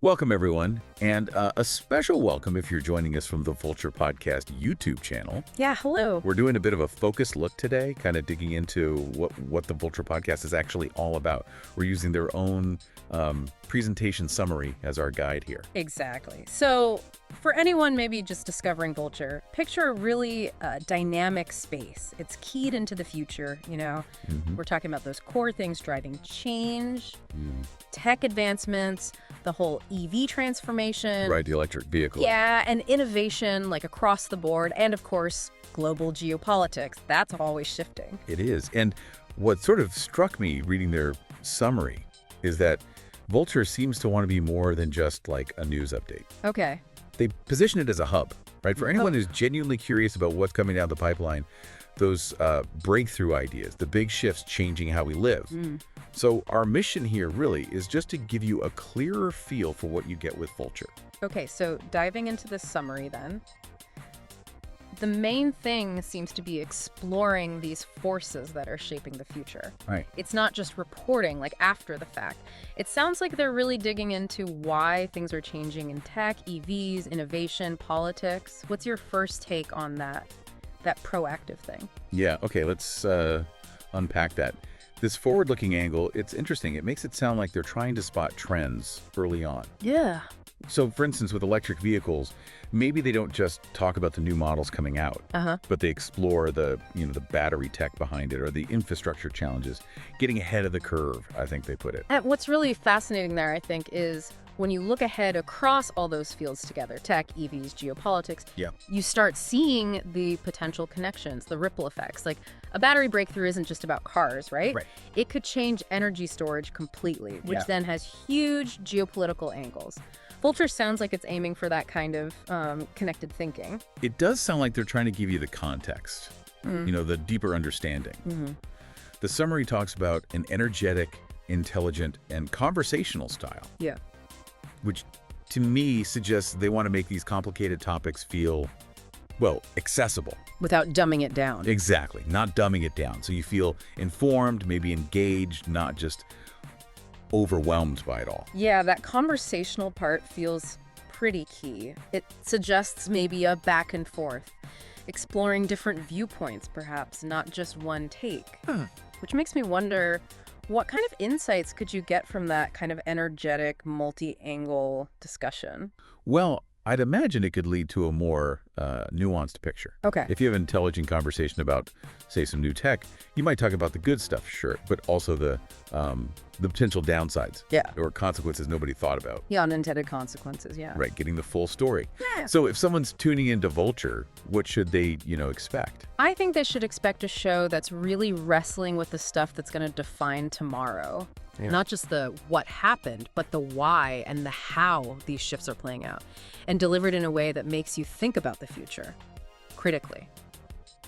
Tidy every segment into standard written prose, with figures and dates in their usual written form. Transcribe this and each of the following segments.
Welcome, everyone, and a special welcome if you're joining us from the Volture Podcast YouTube channel. Yeah, hello. We're doing a bit of a focused look today, kind of digging into what the Volture Podcast is actually all about. We're using their own presentation summary as our guide here. Exactly. So for anyone maybe just discovering Volture, picture a really dynamic space. It's keyed into the future, you know. We're talking about those core things driving change, tech advancements, the whole EV transformation. Right, the electric vehicle. Yeah, and innovation like across the board, and of course, global geopolitics. That's always shifting. It is. And what sort of struck me reading their summary is that Volture seems to want to be more than just like a news update. Okay. They position it as a hub, right? For anyone who's genuinely curious about what's coming down the pipeline, those breakthrough ideas, the big shifts changing how we live. So our mission here really is just to give you a clearer feel for what you get with Volture. Okay, so diving into the summary then. The main thing seems to be exploring these forces that are shaping the future. Right. It's not just reporting like after the fact. It sounds like they're really digging into why things are changing in tech, EVs, innovation, politics. What's your first take on that proactive thing? Yeah, okay, let's unpack that. This forward-looking angle, it's interesting. It makes it sound like they're trying to spot trends early on. Yeah. So, for instance, with electric vehicles, maybe they don't just talk about the new models coming out, but they explore the battery tech behind it or the infrastructure challenges, getting ahead of the curve, I think they put it. And what's really fascinating there, I think, is when you look ahead across all those fields together, tech, EVs, geopolitics, you start seeing the potential connections, the ripple effects. Like a battery breakthrough isn't just about cars, right? It could change energy storage completely, which then has huge geopolitical angles. Volture sounds like it's aiming for that kind of connected thinking. It does sound like they're trying to give you the context, the deeper understanding. The summary talks about an energetic, intelligent, and conversational style. Yeah. Which, to me, suggests they want to make these complicated topics feel, well, accessible. Without dumbing it down. Exactly. Not dumbing it down. So you feel informed, maybe engaged, not just overwhelmed by it all. Yeah, that conversational part feels pretty key. It suggests maybe a back and forth, exploring different viewpoints, perhaps, not just one take. Which makes me wonder, what kind of insights could you get from that kind of energetic, multi-angle discussion? Well, I'd imagine it could lead to a more nuanced picture. Okay. If you have an intelligent conversation about, say, some new tech, you might talk about the good stuff, sure, but also the potential downsides. Or consequences nobody thought about. Yeah, unintended consequences, Right, getting the full story. So if someone's tuning into Volture, what should they, expect? I think they should expect a show that's really wrestling with the stuff that's going to define tomorrow. Not just the what happened, but the why and the how these shifts are playing out, and delivered in a way that makes you think about the future critically.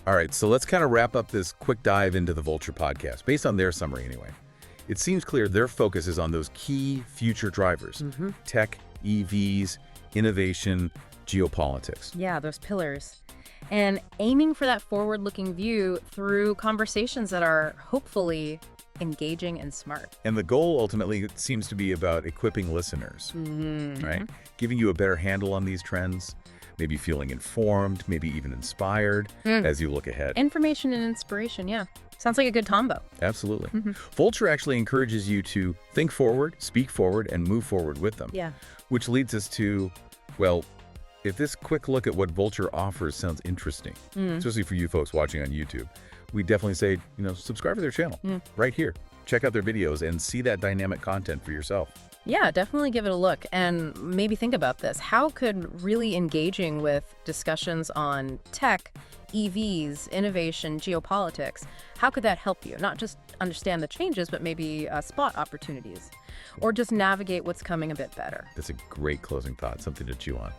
All right, so let's kind of wrap up this quick dive into the Volture Podcast, based on their summary anyway. It seems clear their focus is on those key future drivers, tech, EVs, innovation, geopolitics. Yeah, those pillars. And aiming for that forward-looking view through conversations that are hopefully engaging and smart. And the goal ultimately seems to be about equipping listeners, right? Giving you a better handle on these trends, maybe feeling informed, maybe even inspired as you look ahead. Information and inspiration, yeah. Sounds like a good combo. Absolutely. Volture actually encourages you to think forward, speak forward, and move forward with them. Yeah. Which leads us to, well, if this quick look at what Volture offers sounds interesting, especially for you folks watching on YouTube, we definitely say, subscribe to their channel right here. Check out their videos and see that dynamic content for yourself. Yeah, definitely give it a look and maybe think about this. How could really engaging with discussions on tech, EVs, innovation, geopolitics, how could that help you? Not just understand the changes, but maybe spot opportunities or just navigate what's coming a bit better. That's a great closing thought, something to chew on.